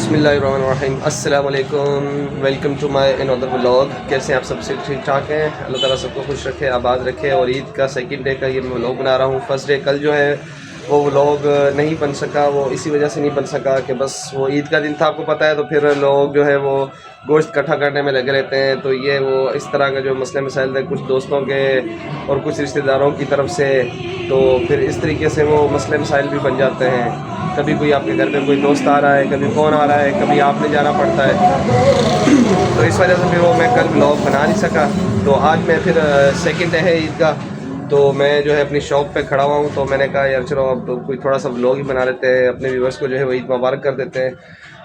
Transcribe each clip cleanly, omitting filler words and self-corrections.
بسم اللہ الرحمن الرحیم، السلام علیکم، ویلکم ٹو مائی انودر ولاگ۔ کیسے ہیں آپ؟ سب سے ٹھیک ٹھاک ہیں؟ اللہ تعالیٰ سب کو خوش رکھے، آباد رکھے۔ اور عید کا سیکنڈ ڈے کا یہ میں ولاگ بنا رہا ہوں۔ فرسٹ ڈے کل جو ہے وہ ولاگ نہیں بن سکا، وہ اسی وجہ سے نہیں بن سکا کہ بس وہ عید کا دن تھا، آپ کو پتہ ہے، تو پھر لوگ جو ہے وہ گوشت اکٹھا کرنے میں لگے رہتے ہیں، تو یہ وہ اس طرح کا جو مسئلے مسائل تھے کچھ دوستوں کے اور کچھ رشتہ داروں کی طرف سے، تو پھر اس طریقے سے وہ مسئلے مسائل بھی بن جاتے ہیں۔ کبھی کوئی آپ کے گھر پہ کوئی دوست آ رہا ہے، کبھی کون آ رہا ہے، کبھی آپ نے جانا پڑتا ہے، تو اس وجہ سے پھر وہ میں کل ولاگ بنا نہیں سکا۔ تو آج میں پھر سیکنڈ ڈے ہے عید کا، تو میں جو ہے اپنی شاپ پہ کھڑا ہوا ہوں، تو میں نے کہا یار چلو اب کوئی تھوڑا سا ولاگ ہی بنا لیتے ہیں، اپنے ویورس کو جو ہے وہ عید مبارک کر دیتے ہیں۔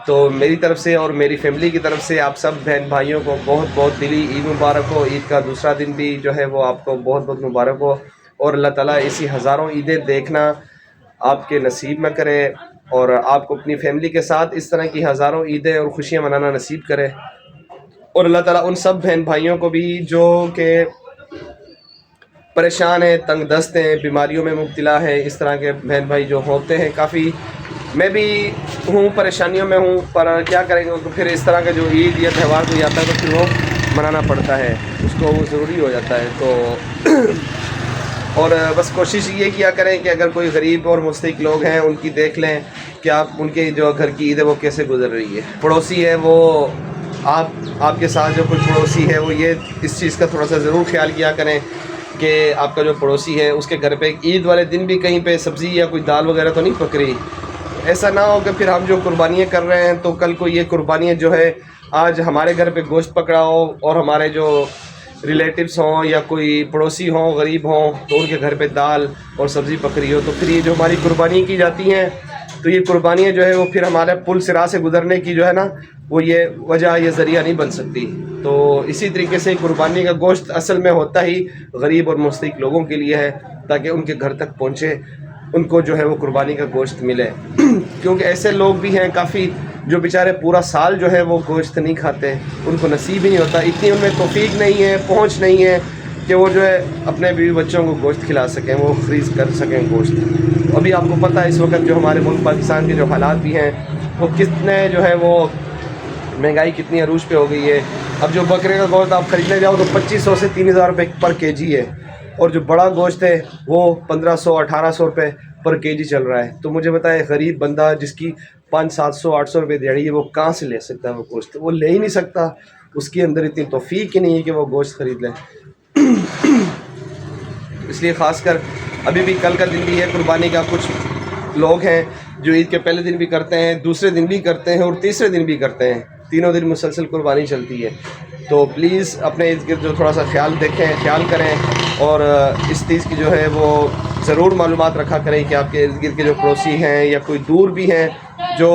تو میری طرف سے اور میری فیملی کی طرف سے آپ سب بہن بھائیوں کو بہت بہت دلی عید مبارک ہو۔ عید کا دوسرا دن بھی جو ہے وہ آپ کو بہت بہت مبارک ہو، اور اللہ تعالیٰ اسی ہزاروں عیدیں دیکھنا آپ کے نصیب میں کرے، اور آپ کو اپنی فیملی کے ساتھ اس طرح کی ہزاروں عیدیں اور خوشیاں منانا نصیب کرے۔ اور اللہ تعالیٰ ان سب بہن بھائیوں کو بھی جو کہ پریشان ہیں، تنگ دست ہیں، بیماریوں میں مبتلا ہے، اس طرح کے بہن بھائی جو ہوتے ہیں کافی، میں بھی ہوں، پریشانیوں میں ہوں، پر کیا کریں گے، تو پھر اس طرح کا جو عید یا تہوار کوئی آتا ہے تو پھر وہ منانا پڑتا ہے، اس کو وہ ضروری ہو جاتا ہے۔ تو اور بس کوشش یہ کیا کریں کہ اگر کوئی غریب اور مستحق لوگ ہیں ان کی دیکھ لیں کہ آپ ان کے جو گھر کی عید ہے وہ کیسے گزر رہی ہے۔ پڑوسی ہے وہ آپ کے ساتھ جو کوئی پڑوسی ہے وہ یہ اس چیز کا تھوڑا سا ضرور خیال کیا کریں کہ آپ کا جو پڑوسی ہے اس کے گھر پہ عید والے دن بھی کہیں پہ سبزی یا کوئی دال وغیرہ تو نہیں پک رہی۔ ایسا نہ ہو کہ پھر ہم جو قربانیاں کر رہے ہیں تو کل کو یہ قربانیاں جو ہے آج ہمارے گھر پہ گوشت پکڑا ہو اور ہمارے جو ریلیٹیوز ہوں یا کوئی پڑوسی ہوں غریب ہوں تو ان کے گھر پہ دال اور سبزی پکڑی ہو، تو پھر یہ جو ہماری قربانی کی جاتی ہیں تو یہ قربانیاں جو ہے وہ پھر ہمارے پل صراط سے گزرنے کی جو ہے نا وہ یہ وجہ یہ ذریعہ نہیں بن سکتی۔ تو اسی طریقے سے قربانی کا گوشت اصل میں ہوتا ہی غریب اور مستحق لوگوں کے لیے ہے، تاکہ ان کے گھر تک پہنچے، ان کو جو ہے وہ قربانی کا گوشت ملے۔ کیونکہ ایسے لوگ بھی ہیں کافی جو بیچارے پورا سال جو ہے وہ گوشت نہیں کھاتے، ان کو نصیب ہی نہیں ہوتا، اتنی ان میں توفیق نہیں ہے، پہنچ نہیں ہے کہ وہ جو ہے اپنے بیوی بچوں کو گوشت کھلا سکیں، وہ خرید کر سکیں گوشت۔ ابھی آپ کو پتہ ہے اس وقت جو ہمارے ملک پاکستان کے جو حالات بھی ہیں وہ کتنے جو ہے وہ مہنگائی کتنی عروج پہ ہو گئی ہے۔ اب جو بکرے کا گوشت آپ خریدنے جاؤ تو 2500 سے 3000 روپے پر کے جی ہے، اور جو بڑا گوشت ہے وہ 1500 1800 روپے پر کے جی چل رہا ہے۔ تو مجھے بتائے غریب بندہ جس کی 500 700 800 روپے دیڑھی ہے وہ کہاں سے لے سکتا ہے وہ گوشت؟ وہ لے ہی نہیں سکتا، اس کے اندر اتنی توفیق ہی نہیں ہے کہ وہ گوشت خرید لے۔ اس لیے خاص کر ابھی بھی کل کا دن بھی ہے قربانی کا، کچھ لوگ ہیں جو عید کے پہلے دن بھی کرتے ہیں، دوسرے دن بھی کرتے ہیں اور تیسرے دن بھی کرتے ہیں، تینوں دن مسلسل قربانی چلتی ہے۔ تو پلیز اپنے ارد گرد جو تھوڑا سا خیال کریں، اور اس چیز کی جو ہے وہ ضرور معلومات رکھا کریں کہ آپ کے ارد گرد کے جو پڑوسی ہیں یا کوئی دور بھی ہیں جو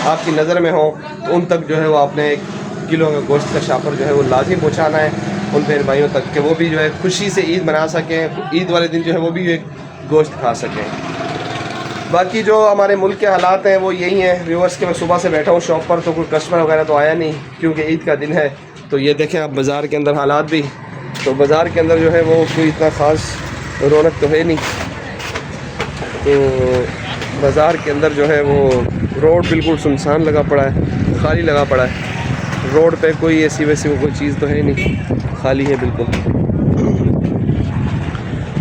آپ کی نظر میں ہوں، تو ان تک جو ہے وہ آپ نے 1 کلو کا گوشت کا شاپر جو ہے وہ لازم پہنچانا ہے ان بہن بھائیوں تک، کہ وہ بھی جو ہے خوشی سے عید منا سکیں، عید والے دن جو ہے وہ بھی ایک گوشت کھا سکیں۔ باقی جو ہمارے ملک کے حالات ہیں وہ یہی ہیں ویورس، کے میں صبح سے بیٹھا ہوں شاپ پر، تو کوئی کسٹمر وغیرہ تو آیا نہیں کیونکہ عید کا دن ہے۔ تو یہ دیکھیں آپ بازار کے اندر حالات بھی، تو بازار کے اندر جو ہے وہ کوئی اتنا خاص رونق تو ہے نہیں، تو بازار کے اندر جو ہے وہ روڈ بالکل سنسان لگا پڑا ہے، خالی لگا پڑا ہے، روڈ پہ کوئی ایسی ویسی کوئی چیز تو ہے نہیں، خالی ہے بالکل۔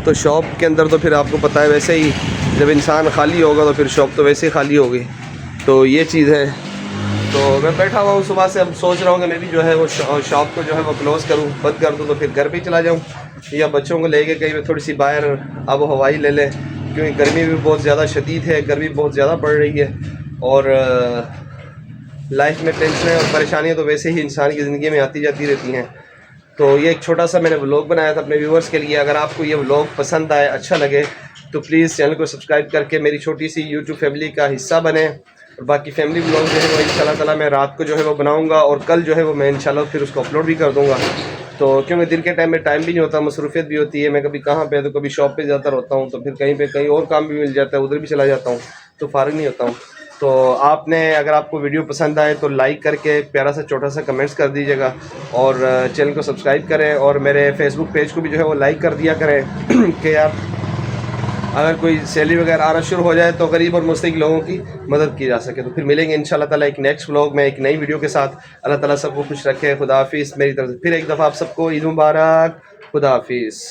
تو شاپ کے اندر تو پھر آپ کو پتہ ہے ویسے ہی جب انسان خالی ہوگا تو پھر شاپ تو ویسے ہی خالی ہوگی، تو یہ چیز ہے۔ تو میں بیٹھا ہوا ہوں صبح سے، اب سوچ رہا ہوں کہ میں بھی جو ہے وہ شاپ کو جو ہے وہ کلوز کروں، بند کر دوں، تو پھر گھر پہ ہی چلا جاؤں یا بچوں کو لے کے کہیں تھوڑی سی باہر آب و ہوا ہی لے لیں، کیونکہ گرمی بھی بہت زیادہ شدید ہے، گرمی بہت زیادہ بڑھ رہی ہے، اور لائف میں ٹینشنیں اور پریشانیاں تو ویسے ہی انسان کی زندگی میں آتی جاتی رہتی ہیں۔ تو یہ ایک چھوٹا سا میں نے ولاگ بنایا تھا اپنے ویورس کے لیے۔ اگر آپ کو یہ ولاگ پسند آئے، اچھا لگے، تو پلیز چینل کو سبسکرائب کر کے میری چھوٹی سی یوٹیوب فیملی کا حصہ بنیں، اور باقی فیملی ولاگ جو ہے وہ انشاءاللہ تعالیٰ میں رات کو جو ہے وہ بناؤں گا، اور کل جو ہے وہ میں انشاءاللہ پھر اس کو اپلوڈ بھی کر دوں گا۔ تو کیونکہ دن کے ٹائم میں ٹائم بھی نہیں ہوتا، مصروفیت بھی ہوتی ہے، میں کبھی کہاں پہ تو کبھی شاپ پہ جاتا رہتا ہوں، تو پھر کہیں پہ کہیں اور کام بھی مل جاتا ہے، ادھر بھی چلا جاتا ہوں، تو فارغ نہیں ہوتا ہوں۔ تو آپ نے اگر آپ کو ویڈیو پسند آئے تو لائک کر کے پیارا سا چھوٹا سا کمنٹس کر دیجیے گا، اور چینل کو سبسکرائب کریں، اور میرے فیس بک پیج کو بھی جو ہے وہ لائک کر دیا کریں کہ یار اگر کوئی سیلری وغیرہ آنا شروع ہو جائے تو غریب اور مستحق لوگوں کی مدد کی جا سکے. تو پھر ملیں گے انشاءاللہ تعالیٰ ایک نیکسٹ ولاگ میں ایک نئی ویڈیو کے ساتھ. اللہ تعالیٰ سب کو خوش رکھے. خدا حافظ. میری طرف سے پھر ایک دفعہ آپ سب کو عید مبارک. خدا حافظ.